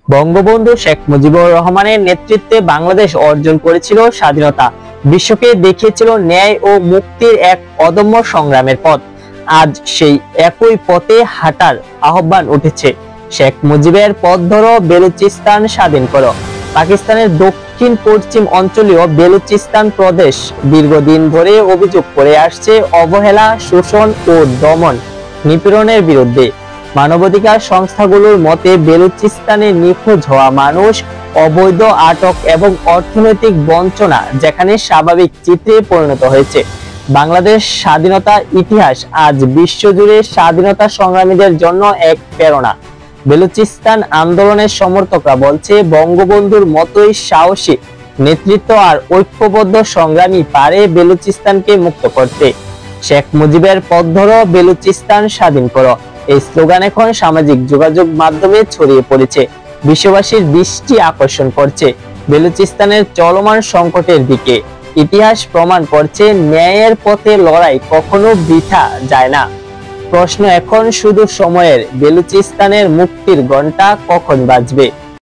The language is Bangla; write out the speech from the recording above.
বঙ্গবন্ধু শেখ মুজিবুর রহমানের নেতৃত্বে বাংলাদেশ অর্জন করেছিল স্বাধীনতা, বিশ্বকে দেখিয়েছিল ন্যায় ও মুক্তির এক অদম্য সংগ্রামের পথ। আজ সেই একই পথে হাঁটার আহ্বান উঠেছে। শেখ মুজিবের পথ ধরো, বেলুচিস্তান স্বাধীন করো। পাকিস্তানের দক্ষিণ পশ্চিম অঞ্চলীয় বেলুচিস্তান প্রদেশ দীর্ঘদিন ধরে অভিযোগ করে আসছে অবহেলা, শোষণ ও দমন নিপীড়নের বিরুদ্ধে। মানবাধিকার সংস্থাগুলোর মতে বেলুচিস্তানে নিখোঁজ হওয়া মানুষ, অবৈধ আটক এবং অর্থনৈতিক বঞ্চনা যেখানে স্বাভাবিক চিত্রে পরিণত হয়েছে। বাংলাদেশ স্বাধীনতার ইতিহাস আজ বিশ্বজুড়ে স্বাধীনতা সংগ্রামীদের জন্য এক প্রেরণা। বেলুচিস্তান আন্দোলনের সমর্থকরা বলছে, বঙ্গবন্ধুর মতোই সাহসী নেতৃত্ব আর ঐক্যবদ্ধ সংগ্রামী পারে বেলুচিস্তানকে মুক্ত করতে। শেখ মুজিবের পথ ধরো, বেলুচিস্তান স্বাধীন করো, এই স্লোগান এখন সামাজিক যোগাযোগ মাধ্যমে ছড়িয়ে পড়েছে, বিশ্ববাসীর দৃষ্টি আকর্ষণ করছে বেলুচিস্তানের চলমান সংকটের দিকে। ইতিহাস প্রমাণ করছে, ন্যায়ের পথে লড়াই কখনো বৃথা যায় না। প্রশ্ন এখন শুধু সময়ের, বেলুচিস্তানের মুক্তির ঘণ্টা কখন বাজবে।